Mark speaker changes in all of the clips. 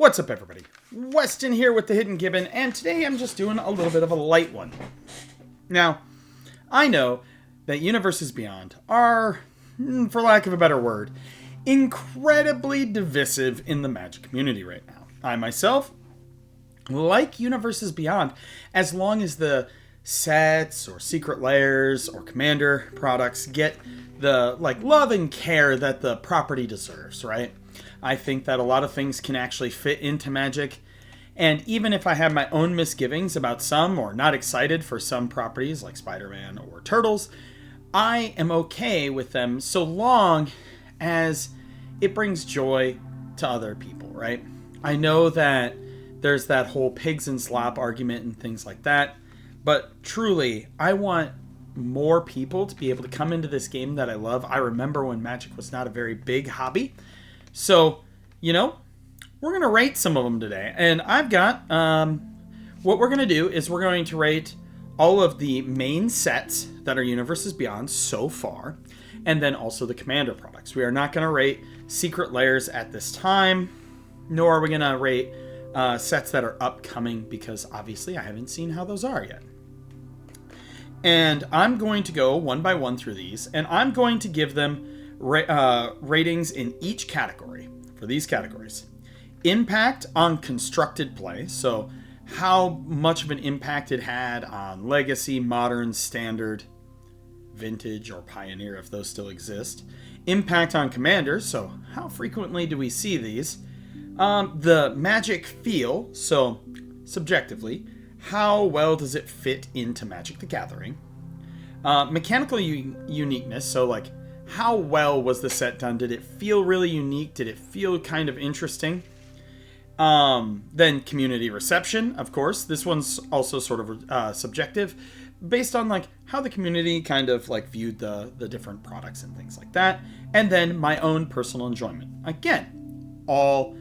Speaker 1: What's up, everybody? Weston here with the Hidden Gibbon, and today I'm just doing a little bit of a light one. Now, I know that universes beyond are, for lack of a better word, incredibly divisive in the Magic community right now. I myself like universes beyond as long as the sets or secret layers or commander products get the love and care that the property deserves, right? I think that a lot of things can actually fit into Magic, and even if I have my own misgivings about some or not excited for some properties like Spider-Man or Turtles, I am okay with them so long as it brings joy to other people, right? I know that there's that whole pigs and slop argument and things like that, but truly, I want more people to be able to come into this game that I love. I remember when Magic was not a very big hobby. So, we're going to rate some of them today. And I've got, what we're going to do is we're going to rate all of the main sets that are Universes Beyond so far, and then also the Commander products. We are not going to rate secret layers at this time, nor are we going to rate sets that are upcoming, because obviously I haven't seen how those are yet. And I'm going to go one by one through these, and I'm going to give them ratings in each category for these categories. Impact on constructed play, so how much of an impact it had on Legacy, Modern, Standard, Vintage, or Pioneer, if those still exist. Impact on Commanders, so how frequently do we see these? The Magic feel, so subjectively, how well does it fit into Magic the Gathering? Mechanical uniqueness, so how well was the set done? Did it feel really unique? Did it feel kind of interesting? Then community reception, of course. This one's also sort of subjective, based on how the community kind of viewed the different products and things like that. And then my own personal enjoyment. Again, all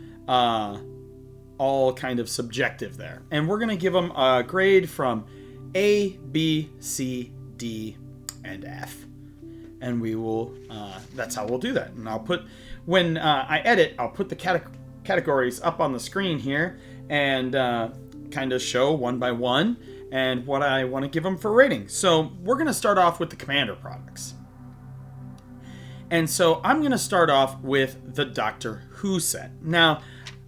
Speaker 1: kind of subjective there. And we're going to give them a grade from A, B, C, D, and F. And we will, that's how we'll do that. And I'll put, when I edit, I'll put the categories up on the screen here and kind of show one by one and what I want to give them for rating. So we're going to start off with the Commander products. And so I'm going to start off with the Doctor Who set. Now,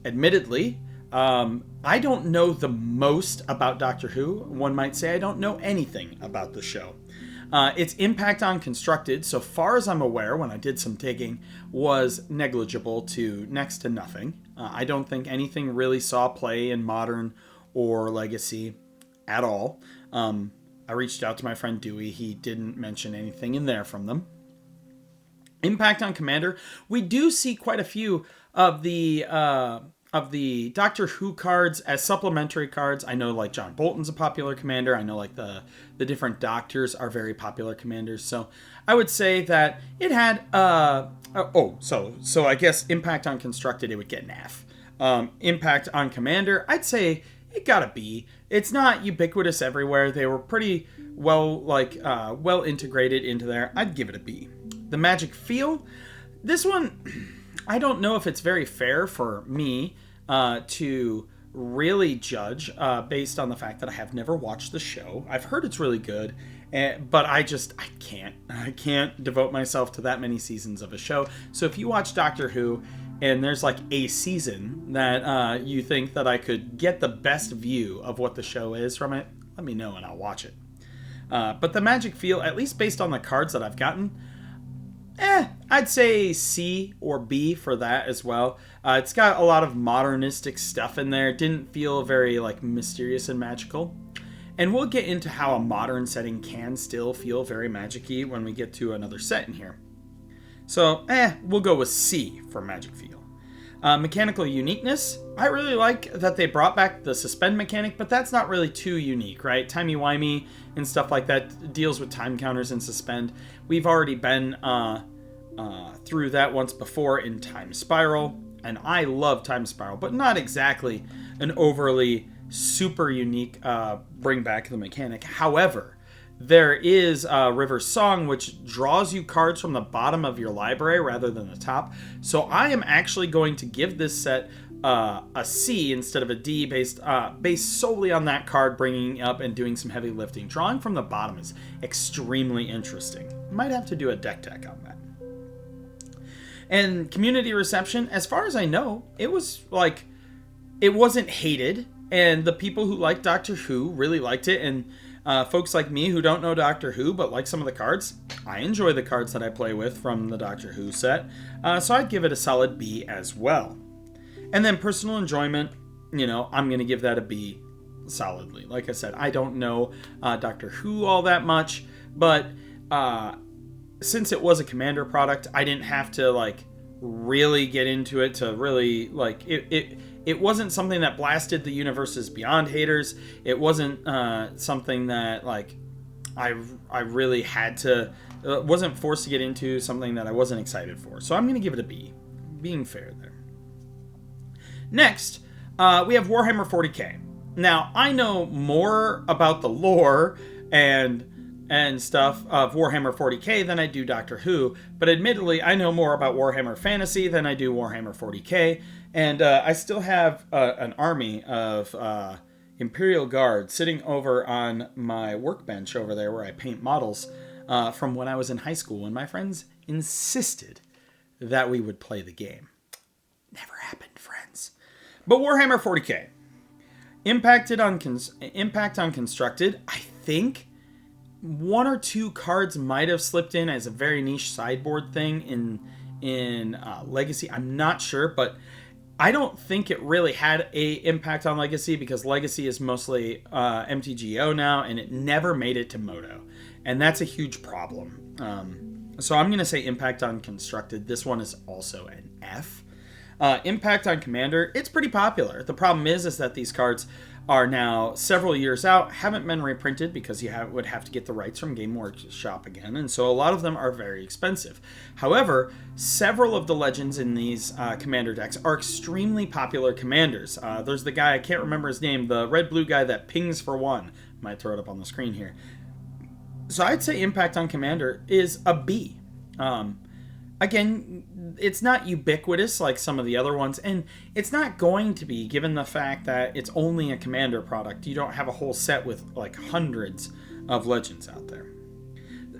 Speaker 1: admittedly, I don't know the most about Doctor Who. One might say I don't know anything about the show. Its impact on constructed, so far as I'm aware, when I did some digging, was negligible to next to nothing. I don't think anything really saw play in Modern or Legacy at all. I reached out to my friend Dewey. He didn't mention anything in there from them. Impact on Commander, we do see quite a few of the Doctor Who cards as supplementary cards. I know John Bolton's a popular commander. I know the different doctors are very popular commanders. So I would say that it had so I guess impact on constructed, it would get an F. Impact on Commander, I'd say it got a B. It's not ubiquitous everywhere. They were pretty well well integrated into there. I'd give it a B. The Magic feel, this one, I don't know if it's very fair for me to really judge based on the fact that I have never watched the show. I've heard it's really good, but I can't devote myself to that many seasons of a show. So if you watch Doctor Who and there's a season that you think that I could get the best view of what the show is from it, let me know and I'll watch it. But the Magic feel, at least based on the cards that I've gotten, I'd say C or B for that as well. It's got a lot of modernistic stuff in there. It didn't feel very mysterious and magical. And we'll get into how a modern setting can still feel very magic-y when we get to another set in here. So, we'll go with C for Magic feel. Mechanical uniqueness, I really like that they brought back the suspend mechanic, but that's not really too unique, right? Timey-wimey and stuff like that deals with time counters and suspend. We've already been through that once before in Time Spiral, and I love Time Spiral, but not exactly an overly super unique bring back the mechanic. However, there is River's Song, which draws you cards from the bottom of your library rather than the top. So I am actually going to give this set a C instead of a D based solely on that card bringing up and doing some heavy lifting. Drawing from the bottom is extremely interesting. Might have to do a deck tech on that. And community reception, as far as I know, it wasn't hated, and the people who like Doctor Who really liked it, and folks like me who don't know Doctor Who but like some of the cards, I enjoy the cards that I play with from the Doctor Who set, so I'd give it a solid B as well. And then personal enjoyment, I'm going to give that a B solidly. Like I said, I don't know Doctor Who all that much, but since it was a Commander product, I didn't have to really get into it to really it wasn't something that blasted the universes beyond haters. It wasn't something that I really had to wasn't forced to get into, something that I wasn't excited for. So I'm going to give it a B, being fair there. Next, we have Warhammer 40k. Now, I know more about the lore and stuff of Warhammer 40k than I do Doctor Who, but admittedly, I know more about Warhammer Fantasy than I do Warhammer 40k, and I still have an army of Imperial Guard sitting over on my workbench over there where I paint models from when I was in high school, and my friends insisted that we would play the game. Never happened, friends. But Warhammer 40k. Impact on Constructed, I think one or two cards might have slipped in as a very niche sideboard thing in Legacy. I'm not sure, but I don't think it really had a impact on Legacy because Legacy is mostly MTGO now, and it never made it to Moto, and that's a huge problem. So I'm going to say Impact on Constructed. This one is also an F. Impact on Commander, it's pretty popular. The problem is that these cards are now several years out, haven't been reprinted because you would have to get the rights from Game Workshop again, and so a lot of them are very expensive. However, several of the legends in these Commander decks are extremely popular commanders. There's the guy, I can't remember his name, the red-blue guy that pings for one. Might throw it up on the screen here. So I'd say Impact on Commander is a B. Again, it's not ubiquitous like some of the other ones, and it's not going to be, given the fact that it's only a Commander product. You don't have a whole set with hundreds of legends out there.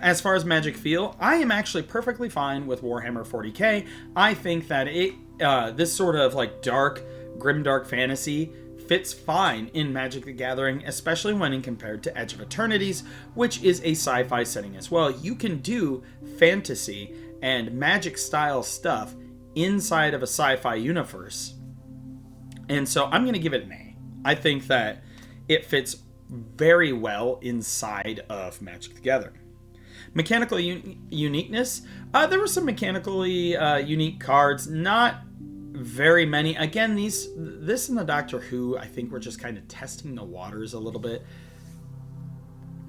Speaker 1: As far as Magic feel, I am actually perfectly fine with Warhammer 40k. I think that this sort of dark, grimdark fantasy fits fine in Magic the Gathering, especially when compared to Edge of Eternities, which is a sci-fi setting as well. You can do fantasy and Magic style stuff inside of a sci-fi universe. And so I'm going to give it an A. I think that it fits very well inside of Magic the Gathering. Mechanical uniqueness. There were some mechanically unique cards, not very many. Again, this and the Doctor Who, I think we're just kind of testing the waters a little bit.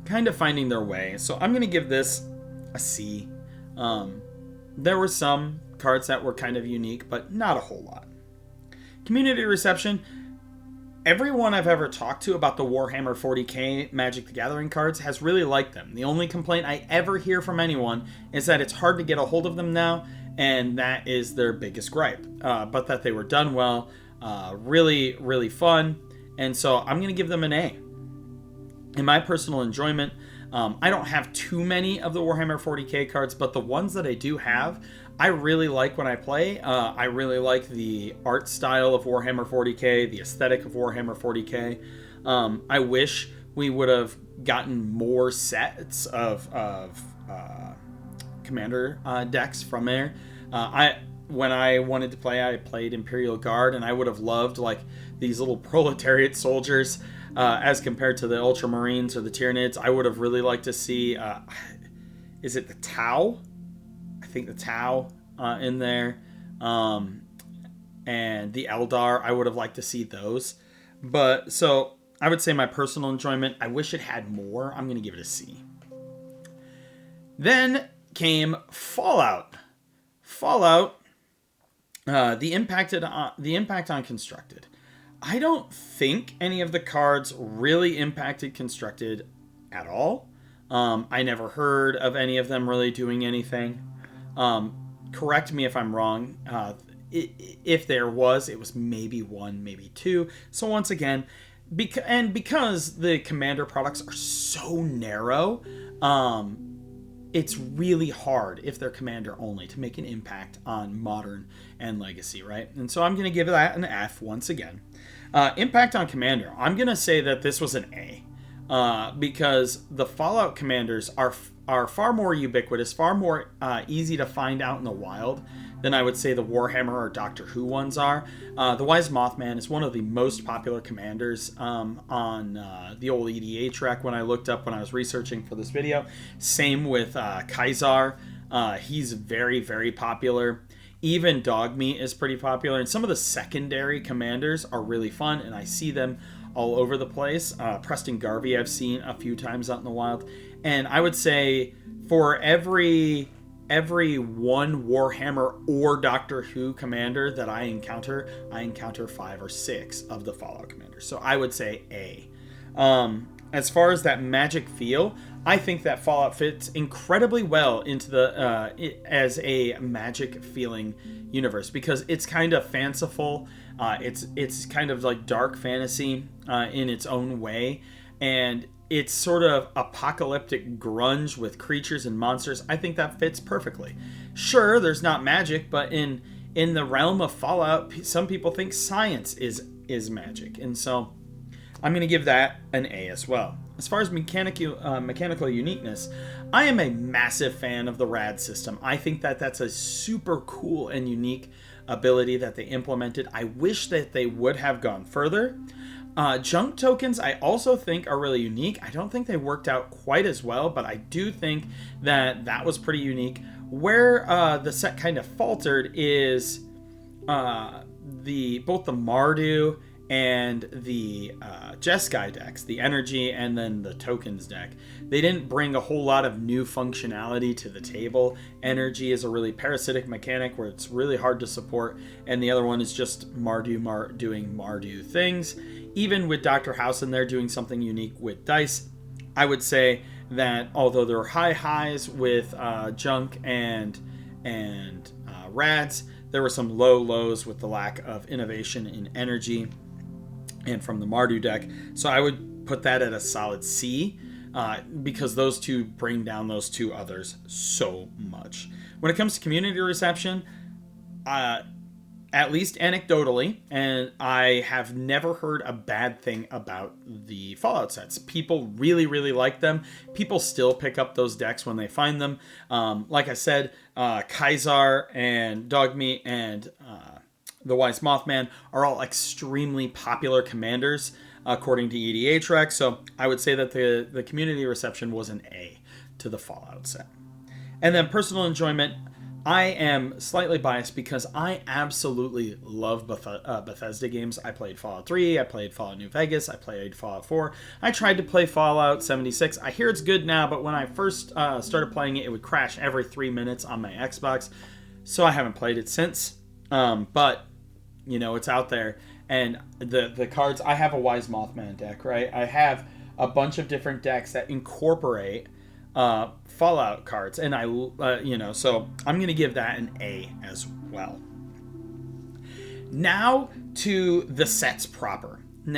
Speaker 1: Kind of finding their way. So I'm going to give this a C. There were some cards that were kind of unique, but not a whole lot. Community reception. Everyone I've ever talked to about the Warhammer 40k Magic the Gathering cards has really liked them. The only complaint I ever hear from anyone is that it's hard to get a hold of them now, and that is their biggest gripe. But that they were done well, really, really fun, and so I'm going to give them an A. In my personal enjoyment, I don't have too many of the Warhammer 40k cards, but the ones that I do have, I really like when I play. I really like the art style of Warhammer 40k, the aesthetic of Warhammer 40k. I wish we would have gotten more sets of Commander decks from there. When I wanted to play, I played Imperial Guard, and I would have loved these little proletariat soldiers as compared to the Ultramarines or the Tyranids. I would have really liked to see, is it the Tau? I think the Tau in there. And the Eldar, I would have liked to see those. But, so, I would say my personal enjoyment, I wish it had more. I'm going to give it a C. Then came Fallout. Fallout, the impact on Constructed. I don't think any of the cards really impacted Constructed at all. I never heard of any of them really doing anything. Correct me if I'm wrong. if there was, it was maybe one, maybe two. So once again, because the Commander products are so narrow, it's really hard if they're Commander only to make an impact on Modern and Legacy, right? And so I'm going to give that an F once again. Impact on Commander, I'm going to say that this was an A. Because the Fallout Commanders are far more ubiquitous, far more easy to find out in the wild than I would say the Warhammer or Doctor Who ones are. The Wise Mothman is one of the most popular commanders on the old EDA track when I looked up when I was researching for this video. Same with Kaisar. He's very, very popular. Even Dogmeat is pretty popular. And some of the secondary commanders are really fun, and I see them all over the place. Preston Garvey I've seen a few times out in the wild. And I would say for every one Warhammer or Doctor Who commander that I encounter 5 or 6 of the Fallout commanders. So I would say A. As far as that magic feel, I think that Fallout fits incredibly well into the as a magic feeling universe because it's kind of fanciful. It's kind of like dark fantasy in its own way, and it's sort of apocalyptic grunge with creatures and monsters. I think that fits perfectly. Sure, there's not magic, but in the realm of Fallout, some people think science is magic, and so I'm going to give that an A as well. As far as mechanical uniqueness, I am a massive fan of the RAD system. I think that that's a super cool and unique ability that they implemented. I wish that they would have gone further. Junk tokens I also think are really unique. I don't think they worked out quite as well, but I do think that was pretty unique. Where the set kind of faltered is both the Mardu and the Jeskai decks, the energy and then the tokens deck. They didn't bring a whole lot of new functionality to the table. Energy is a really parasitic mechanic where it's really hard to support, and the other one is just Mardu doing Mardu things. Even with Dr. House in there doing something unique with dice, I would say that although there are high highs with Junk and Rads, there were some low lows with the lack of innovation in energy and from the Mardu deck. So I would put that at a solid C because those two bring down those two others so much. When it comes to community reception, at least anecdotally, and I have never heard a bad thing about the Fallout sets. People really, really like them. People still pick up those decks when they find them. Like I said, Kaisar and Dogmeat and the Wise Mothman are all extremely popular commanders according to EDA track. So I would say that the community reception was an A to the Fallout set. And then personal enjoyment, I am slightly biased because I absolutely love Bethesda games. I played Fallout 3, I played Fallout New Vegas, I played Fallout 4. I tried to play Fallout 76. I hear it's good now, but when I first started playing it, it would crash every 3 minutes on my Xbox. So I haven't played it since. But, you know, it's out there. And the cards, I have a Wise Mothman deck, right? I have a bunch of different decks that incorporate Fallout cards, and so I'm going to give that an A as well. Now to the sets proper, and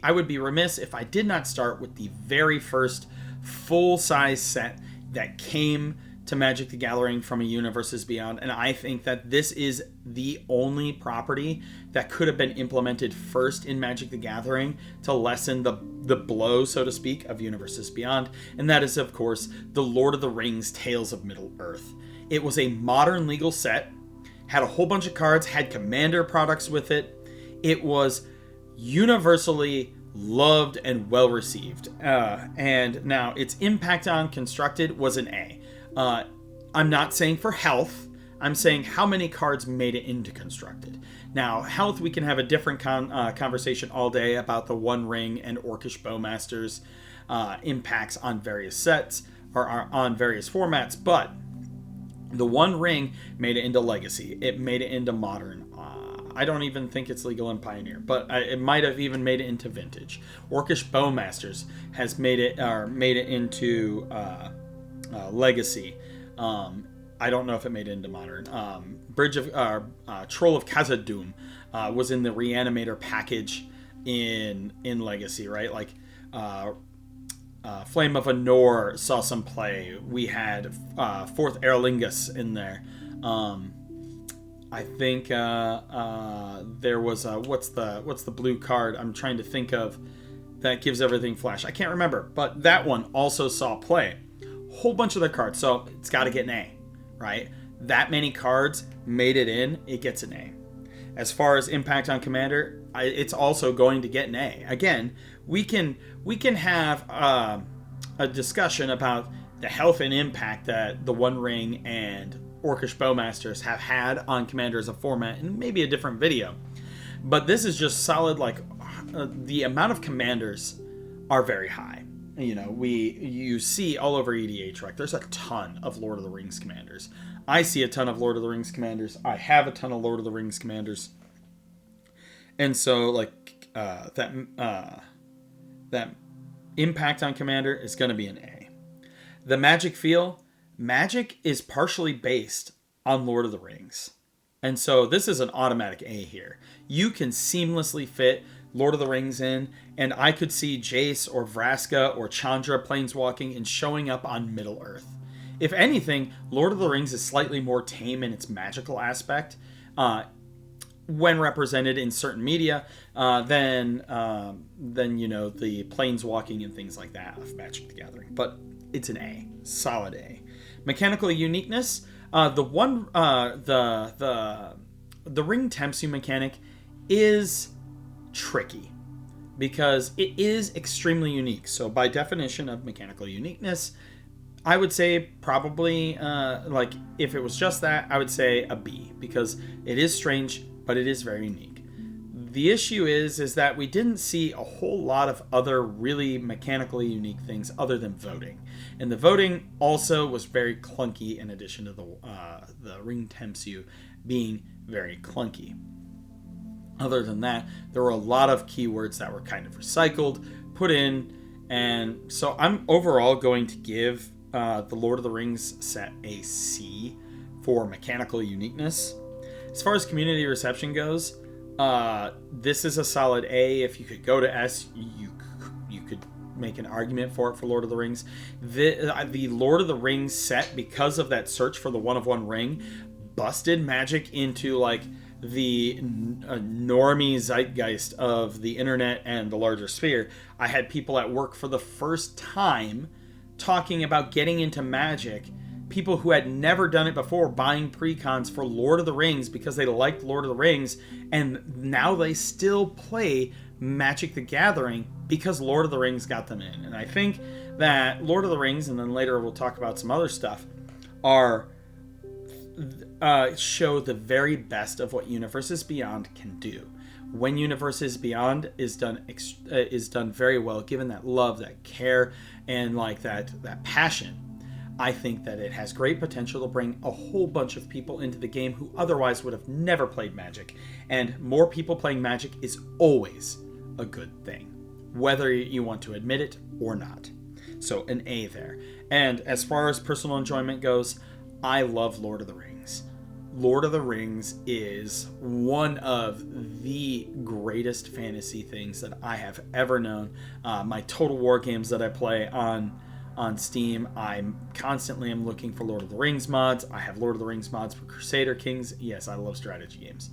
Speaker 1: I would be remiss if I did not start with the very first full-size set that came to Magic the Gathering from a Universes Beyond, and I think that this is the only property that could have been implemented first in Magic the Gathering to lessen the blow, so to speak, of Universes Beyond, and that is, of course, the Lord of the Rings Tales of Middle-earth. It was a modern legal set, had a whole bunch of cards, had commander products with it. It was universally loved and well received, and now its impact on Constructed was an A. I'm not saying for health. I'm saying how many cards made it into Constructed. Now, health, we can have a different conversation all day about the One Ring and Orcish Bowmasters impacts on various sets or on various formats, but the One Ring made it into Legacy. It made it into Modern. I don't even think it's legal in Pioneer, but it might have even made it into Vintage. Orcish Bowmasters has made it into Legacy. I don't know if it made it into Modern. Troll of Khazad-dûm was in the Reanimator package in Legacy, right? Like, Flame of Anor saw some play. We had Fourth Aerlingus in there. I think there was what's the blue card I'm trying to think of that gives everything flash. I can't remember, but that one also saw play. Whole bunch of their cards, so it's got to get an A, right? That many cards made it in, it gets an A. As far as impact on Commander, it's also going to get an A. Again, we can have a discussion about the health and impact that the One Ring and Orcish Bowmasters have had on Commander as a format in maybe a different video. But this is just solid, like, the amount of commanders are very high. You know, you see all over EDH, right? There's a ton of Lord of the Rings commanders. I see a ton of Lord of the Rings commanders. I have a ton of Lord of the Rings commanders. And so, like, that impact on Commander is going to be an A. The Magic feel. Magic is partially based on Lord of the Rings. And so this is an automatic A here. You can seamlessly fit Lord of the Rings in, and I could see Jace or Vraska or Chandra planeswalking and showing up on Middle-earth. If anything, Lord of the Rings is slightly more tame in its magical aspect when represented in certain media than you know, the planeswalking and things like that of Magic the Gathering. But it's an A, solid A. Mechanical uniqueness. The Ring Tempts You mechanic is tricky because it is extremely unique. So by definition of mechanical uniqueness, I would say probably like if it was just that, I would say a B because it is strange, but it is very unique. The issue is that we didn't see a whole lot of other really mechanically unique things other than voting. And the voting also was very clunky in addition to the Ring Tempts You being very clunky. Other than that, there were a lot of keywords that were kind of recycled, put in, and so I'm overall going to give the Lord of the Rings set a C for mechanical uniqueness. As far as community reception goes, this is a solid A. If you could go to S, you could make an argument for it for Lord of the Rings. The Lord of the Rings set, because of that search for the one-of-one ring, busted Magic into like the normie zeitgeist of the internet and the larger sphere. I had people at work for the first time talking about getting into Magic, people who had never done it before buying precons for Lord of the Rings because they liked Lord of the Rings, and now they still play Magic the Gathering because Lord of the Rings got them in. And I think that Lord of the Rings, and then later we'll talk about some other stuff, show the very best of what Universes Beyond can do. When Universes Beyond is done very well, given that love, that care, and like that passion, I think that it has great potential to bring a whole bunch of people into the game who otherwise would have never played Magic. And more people playing Magic is always a good thing, whether you want to admit it or not. So an A there. And as far as personal enjoyment goes, I love Lord of the Rings. Lord of the Rings is one of the greatest fantasy things that I have ever known. My Total War games that I play on Steam, I'm constantly looking for Lord of the Rings mods. I have Lord of the Rings mods for Crusader Kings. Yes, I love strategy games.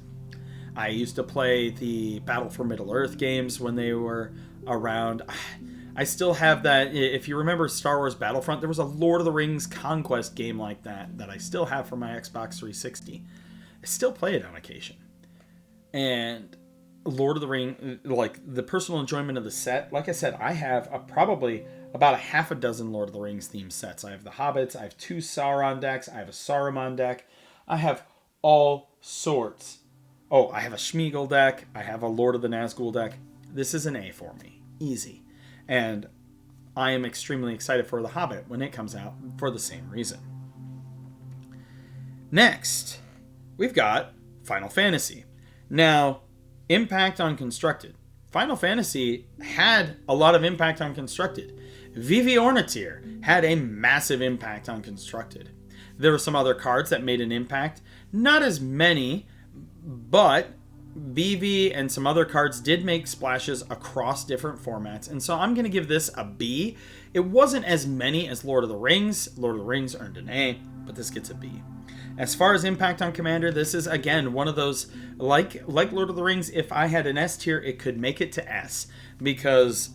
Speaker 1: I used to play the Battle for Middle-earth games when they were around. I still have that. If you remember Star Wars Battlefront, there was a Lord of the Rings Conquest game like that I still have for my Xbox 360. I still play it on occasion. And Lord of the Ring, like the personal enjoyment of the set, like I said, I have probably about a half a dozen Lord of the Rings themed sets. I have the Hobbits, I have 2 Sauron decks, I have a Saruman deck, I have all sorts. Oh, I have a Schmeagol deck, I have a Lord of the Nazgul deck. This is an A for me. Easy. And I am extremely excited for The Hobbit when it comes out for the same reason. Next, we've got Final Fantasy. Now, impact on Constructed. Final Fantasy had a lot of impact on Constructed. Vivi Ornithir had a massive impact on Constructed. There were some other cards that made an impact. Not as many, but BV and some other cards did make splashes across different formats. And so I'm going to give this a B. It wasn't as many as Lord of the Rings. Lord of the Rings earned an A, but this gets a B. As far as impact on Commander, this is, again, one of those, like Lord of the Rings, if I had an S tier, it could make it to S. Because,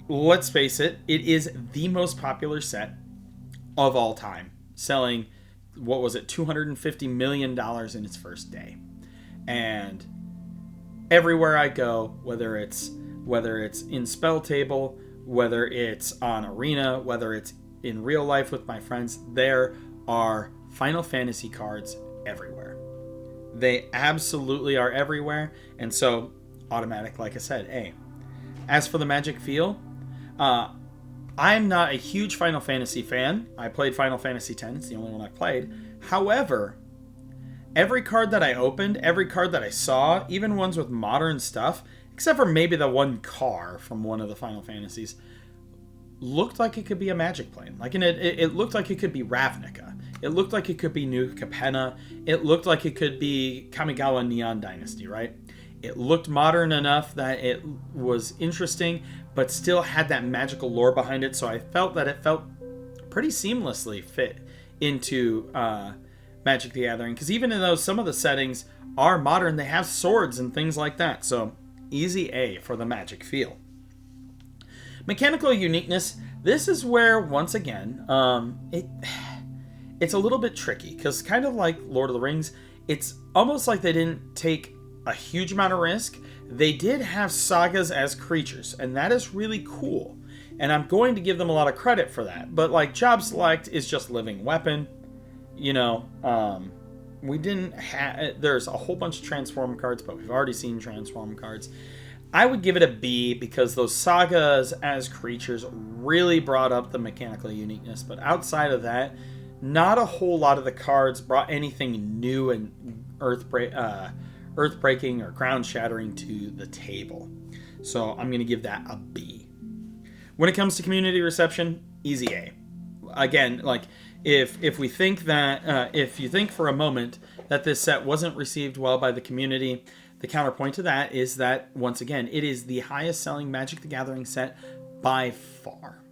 Speaker 1: let's face it, it is the most popular set of all time. Selling, what was it, $250 million in its first day. And everywhere I go, whether it's in Spell Table, whether it's on Arena, whether it's in real life with my friends, there are Final Fantasy cards everywhere. They absolutely are everywhere. And so, automatic, like I said, A. As for the Magic feel, I'm not a huge Final Fantasy fan. I played Final Fantasy X. It's the only one I played. However, every card that I opened, every card that I saw, even ones with modern stuff, except for maybe the one car from one of the Final Fantasies, looked like it could be a Magic plane. Like, it looked like it could be Ravnica. It looked like it could be New Capenna. It looked like it could be Kamigawa Neon Dynasty, right? It looked modern enough that it was interesting, but still had that magical lore behind it. So I felt that it felt pretty seamlessly fit into Magic the Gathering. Because even though some of the settings are modern, they have swords and things like that. So easy A for the Magic feel. Mechanical uniqueness. This is where, once again, it's a little bit tricky. Because kind of like Lord of the Rings, it's almost like they didn't take a huge amount of risk. They did have sagas as creatures, and that is really cool. And I'm going to give them a lot of credit for that. But like Job Select is just living weapon. You know, we didn't have. There's a whole bunch of transform cards, but we've already seen transform cards. I would give it a B because those sagas as creatures really brought up the mechanical uniqueness. But outside of that, not a whole lot of the cards brought anything new and earth-breaking or ground-shattering to the table. So I'm going to give that a B. When it comes to community reception, easy A. Again, like, if we think that, if you think for a moment that this set wasn't received well by the community, the counterpoint to that is that, once again, it is the highest selling Magic the Gathering set by far.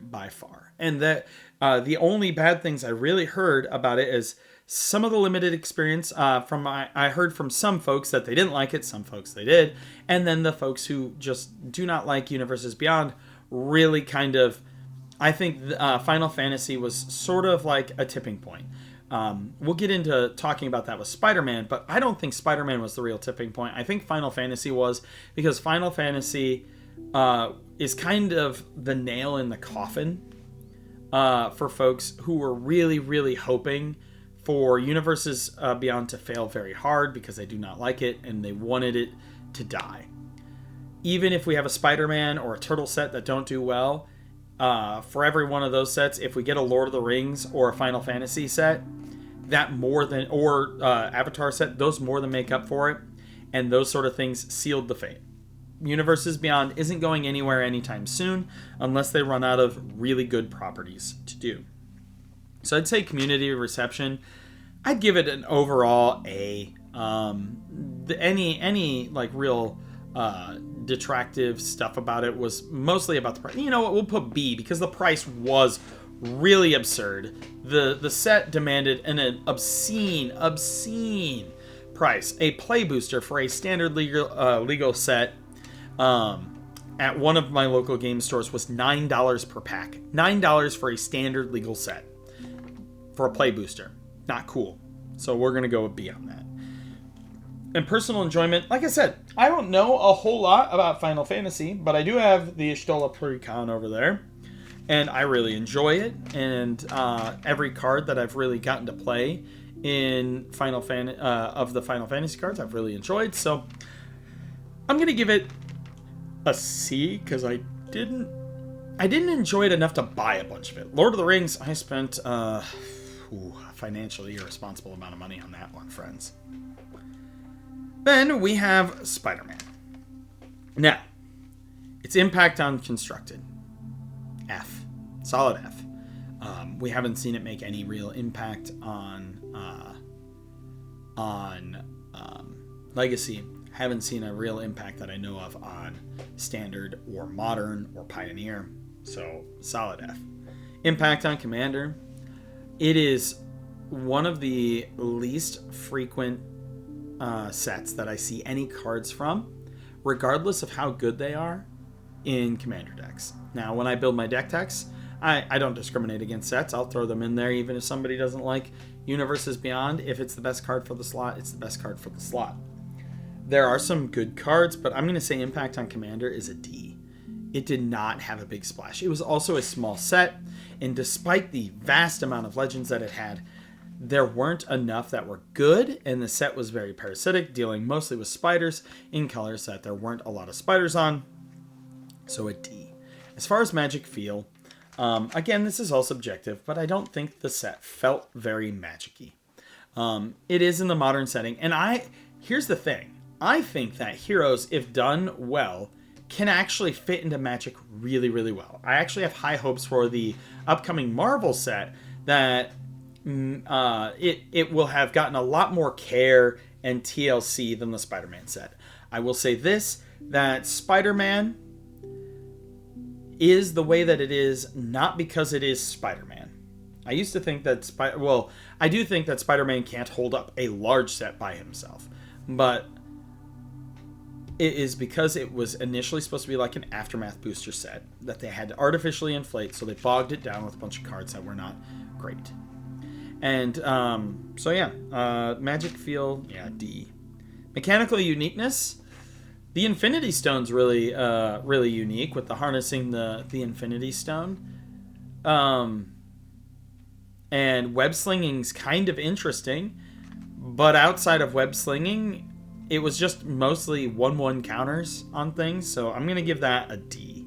Speaker 1: By far. And that the only bad things I really heard about it is some of the limited experience I heard from some folks that they didn't like it, some folks they did, and then the folks who just do not like Universes Beyond really kind of, I think Final Fantasy was sort of like a tipping point. We'll get into talking about that with Spider-Man, but I don't think Spider-Man was the real tipping point. I think Final Fantasy was, because Final Fantasy is kind of the nail in the coffin for folks who were really, really hoping for Universes Beyond to fail very hard because they do not like it and they wanted it to die. Even if we have a Spider-Man or a Turtle set that don't do well, for every one of those sets, if we get a Lord of the Rings or a Final Fantasy set, that more than, or Avatar set, those more than make up for it, and those sort of things sealed the fate. Universes Beyond isn't going anywhere anytime soon unless they run out of really good properties to do. So I'd say community reception, I'd give it an overall A. Any like real detractive stuff about it was mostly about the price. You know what, we'll put B because the price was really absurd. The set demanded an obscene price. A play booster for a standard legal set at one of my local game stores was $9 per pack. $9 for a standard legal set for a play booster. Not cool. So we're going to go with B on that. And personal enjoyment, like I said, I don't know a whole lot about Final Fantasy, but I do have the Y'shtola Precon over there, and I really enjoy it. And every card that I've really gotten to play in of the Final Fantasy cards, I've really enjoyed. So I'm going to give it a C because I didn't enjoy it enough to buy a bunch of it. Lord of the Rings, I spent a financially irresponsible amount of money on that one, friends. Then we have Spider-Man. Now, its impact on Constructed. F. Solid F. We haven't seen it make any real impact on Legacy. Haven't seen a real impact that I know of on Standard or Modern or Pioneer. So solid F. Impact on Commander. It is one of the least frequent sets that I see any cards from, regardless of how good they are in Commander decks. Now, when I build my deck techs, I don't discriminate against sets. I'll throw them in there even if somebody doesn't like Universes Beyond. If it's the best card for the slot, it's the best card for the slot. There are some good cards, but I'm going to say Impact on Commander is a D. It did not have a big splash. It was also a small set, and despite the vast amount of legends that it had, there weren't enough that were good, and the set was very parasitic, dealing mostly with spiders in colors that there weren't a lot of spiders on. So a D. As far as Magic feel, again, this is all subjective, but I don't think the set felt very magic-y. It is in the modern setting, and here's the thing. I think that heroes, if done well, can actually fit into Magic really, really well. I actually have high hopes for the upcoming Marvel set that it will have gotten a lot more care and TLC than the Spider-Man set. I will say this, that Spider-Man is the way that it is, not because it is Spider-Man. I used to think that I do think that Spider-Man can't hold up a large set by himself, but it is because it was initially supposed to be like an Aftermath booster set that they had to artificially inflate, so they bogged it down with a bunch of cards that were not great. And Magic feel, D. Mechanical uniqueness. The Infinity Stone's really unique with the harnessing the Infinity Stone. And web slinging's kind of interesting, but outside of web slinging, it was just mostly 1/1 counters on things, so I'm going to give that a D.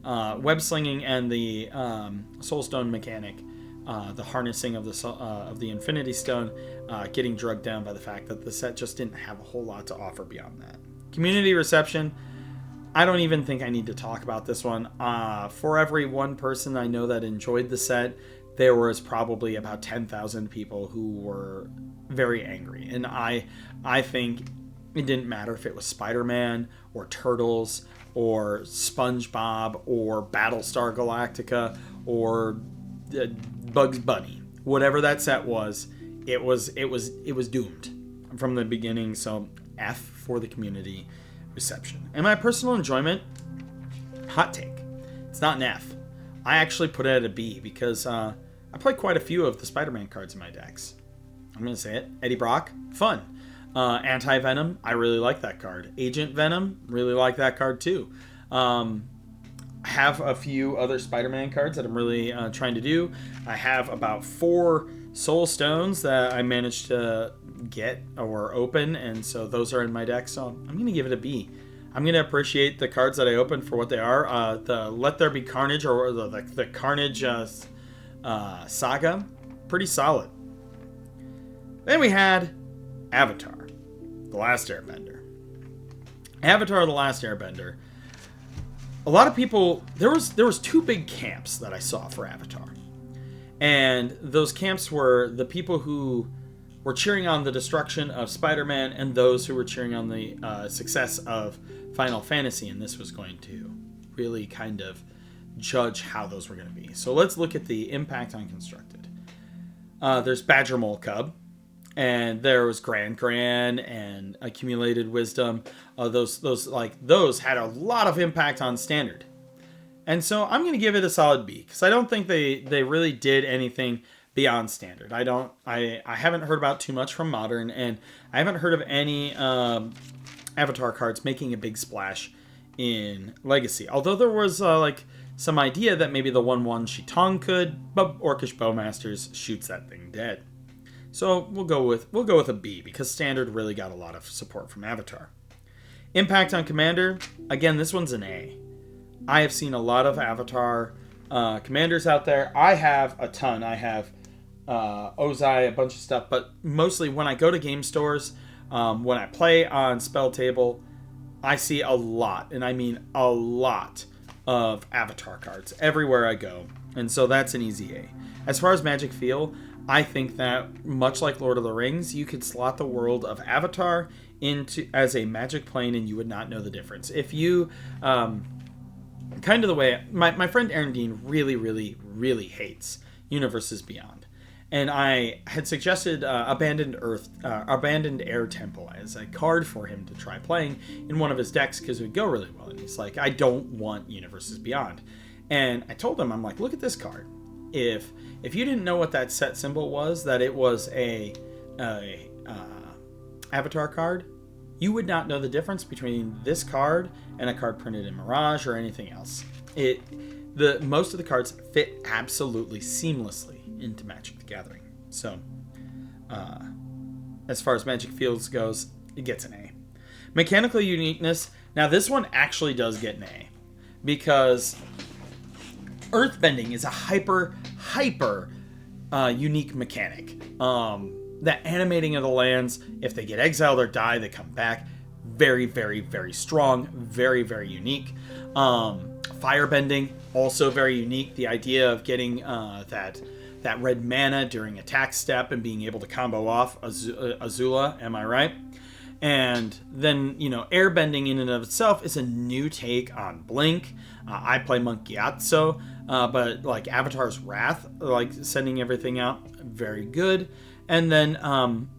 Speaker 1: Web slinging and the Soulstone mechanic, the harnessing of the Infinity Stone, getting drugged down by the fact that the set just didn't have a whole lot to offer beyond that. Community reception, I don't even think I need to talk about this one. For every one person I know that enjoyed the set, there was probably about 10,000 people who were very angry, and I think it didn't matter if it was Spider-Man or Turtles or SpongeBob or Battlestar Galactica or Bugs Bunny. Whatever that set was, it was doomed from the beginning. So F for the community reception. And my personal enjoyment, hot take, it's not an F. I actually put it at a B because I played quite a few of the Spider-Man cards in my decks. I'm going to say it. Eddie Brock, fun. Anti-Venom, I really like that card. Agent Venom, really like that card too. I have a few other Spider-Man cards that I'm really trying to do. I have about 4 Soul Stones that I managed to get or open, and so those are in my deck, so I'm going to give it a B. I'm going to appreciate the cards that I opened for what they are. The Let There Be Carnage, or the Carnage saga, pretty solid. Then we had Avatar, The Last Airbender. Avatar, The Last Airbender. A lot of people, there was 2 big camps that I saw for Avatar. And those camps were the people who were cheering on the destruction of Spider-Man and those who were cheering on the success of Final Fantasy. And this was going to really kind of judge how those were going to be. So let's look at the impact on Constructed. There's Badger Mole Cub. And there was Gran and Accumulated Wisdom. Those had a lot of impact on Standard. And so I'm going to give it a solid B, because I don't think they really did anything beyond Standard. I haven't heard about too much from Modern, and I haven't heard of any Avatar cards making a big splash in Legacy. Although there was some idea that maybe the 1/1 Shitong could, but Orcish Bowmasters shoots that thing dead. So we'll go with a B, because Standard really got a lot of support from Avatar. Impact on Commander, again, this one's an A. I have seen a lot of Avatar commanders out there. I have a ton. I have Ozai, a bunch of stuff, but mostly when I go to game stores, when I play on Spell Table, I see a lot, and I mean a lot, of Avatar cards everywhere I go, and so that's an easy A. As far as Magic Feel, I think that much like Lord of the Rings, you could slot the world of Avatar into as a Magic plane and you would not know the difference. If you kind of the way my friend Aaron Dean really hates Universes Beyond, and I had suggested Abandoned Air Temple as a card for him to try playing in one of his decks because it would go really well. And he's like, I don't want Universes Beyond, and I told him, I'm like, look at this card. If you didn't know what that set symbol was, that it was a Avatar card, you would not know the difference between this card and a card printed in Mirage or anything else. Most of the cards fit absolutely seamlessly into Magic the Gathering. So, as far as Magic Fields goes, it gets an A. Mechanical uniqueness. Now, this one actually does get an A because Earthbending is a hyper unique mechanic. That animating of the lands, if they get exiled or die, they come back. Very strong. Very unique. Firebending, also very unique. The idea of getting that red mana during attack step and being able to combo off Azula, am I right? And then, airbending in and of itself is a new take on Blink. I play Monk Gyatso, but like Avatar's Wrath, like sending everything out, very good. And then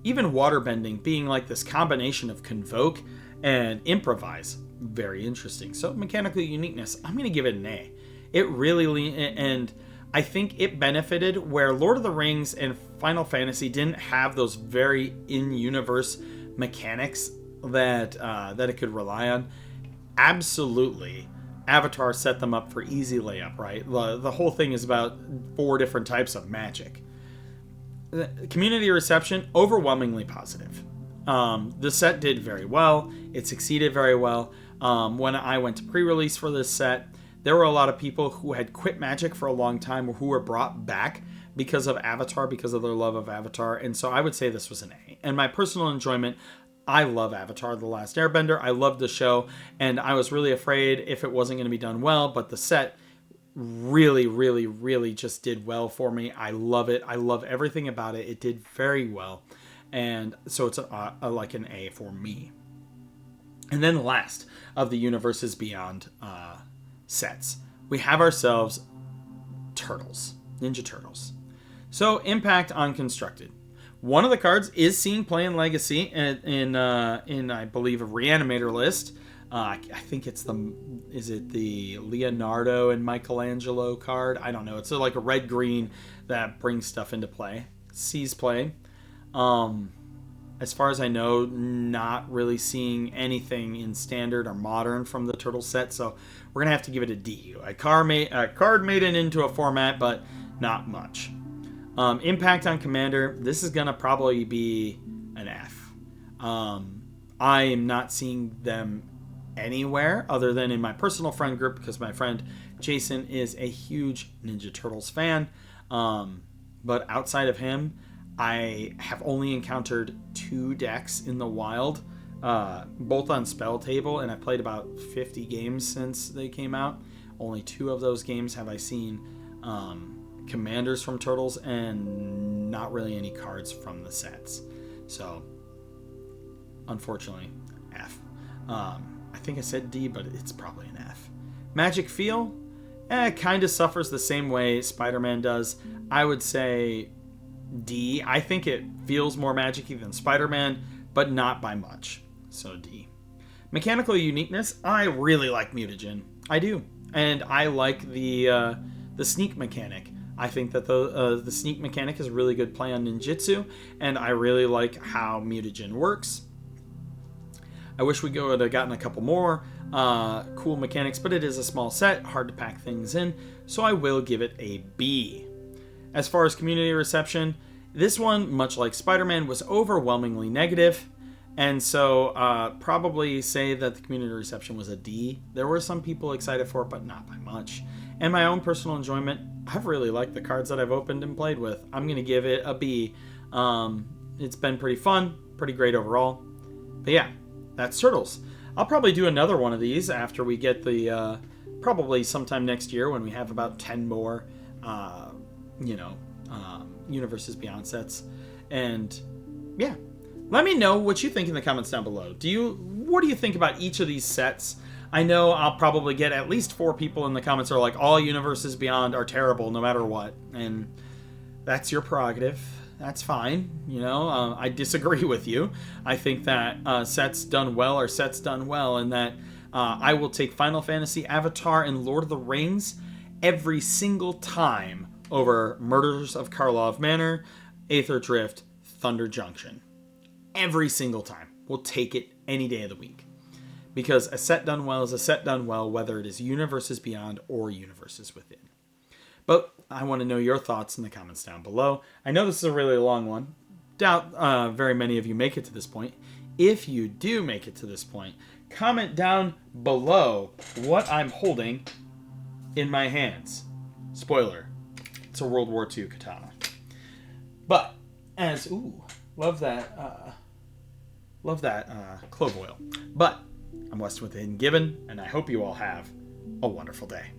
Speaker 1: even waterbending being like this combination of Convoke and Improvise, very interesting. So mechanical uniqueness, I'm going to give it an A. It really, and I think it benefited where Lord of the Rings and Final Fantasy didn't have those very in-universe mechanics that it could rely on. Absolutely, Avatar set them up for easy layup, right? The whole thing is about 4 different types of magic. Community reception, overwhelmingly positive. The set did very well. It succeeded very well. When I went to pre-release for this set, there were a lot of people who had quit Magic for a long time who were brought back because of Avatar, because of their love of Avatar. And so I would say this was an A. And my personal enjoyment, I love Avatar: The Last Airbender. I loved the show, and I was really afraid if it wasn't going to be done well, but the set really just did well for me. I love it. I love everything about it. It did very well. And so it's like an A for me. And then last of the Universes Beyond sets, we have ourselves Turtles, Ninja Turtles. So impact on Constructed. One of the cards is seen play in Legacy in I believe a Reanimator list. I think it's the Leonardo and Michelangelo card? I don't know. It's like a red-green that brings stuff into play. Sees play. As far as I know, not really seeing anything in Standard or Modern from the Turtle set, so we're going to have to give it a D. A card made it into a format, but not much. Impact on Commander, this is going to probably be an F. I am not seeing them anywhere other than in my personal friend group because my friend Jason is a huge Ninja Turtles fan. But outside of him, I have only encountered 2 decks in the wild, both on Spell Table, and I played about 50 games since they came out. Only 2 of those games have I seen commanders from Turtles, and not really any cards from the sets. So, unfortunately, F. I think I said D, but it's probably an F. Magic Feel, kind of suffers the same way Spider-Man does. I would say D. I think it feels more magic-y than Spider-Man, but not by much. So D. Mechanical uniqueness, I really like Mutagen. I do. And I like the sneak mechanic. I think that the sneak mechanic is a really good play on ninjutsu, and I really like how Mutagen works. I wish we would have gotten a couple more cool mechanics, but it is a small set, hard to pack things in, so I will give it a B. As far as community reception, this one, much like Spider-Man, was overwhelmingly negative, and so probably say that the community reception was a D. There were some people excited for it, but not by much. And my own personal enjoyment, I've really liked the cards that I've opened and played with. I'm going to give it a B. It's been pretty fun, pretty great overall. But yeah, that's Turtles. I'll probably do another one of these after we get the probably sometime next year when we have about 10 more, Universes Beyond sets. And yeah, let me know what you think in the comments down below. What do you think about each of these sets? I know I'll probably get at least 4 people in the comments who are like, all Universes Beyond are terrible no matter what. And that's your prerogative. That's fine. I disagree with you. I think that sets done well are sets done well, and that I will take Final Fantasy, Avatar, and Lord of the Rings every single time over Murders of Karlov Manor, Aether Drift, Thunder Junction. Every single time. We'll take it any day of the week. Because a set done well is a set done well, whether it is Universes Beyond or Universes Within. But I want to know your thoughts in the comments down below. I know this is a really long one. Doubt very many of you make it to this point. If you do make it to this point, comment down below what I'm holding in my hands. Spoiler, it's a World War II katana. But, love that clove oil. But, I'm Weston with Gibbon, and I hope you all have a wonderful day.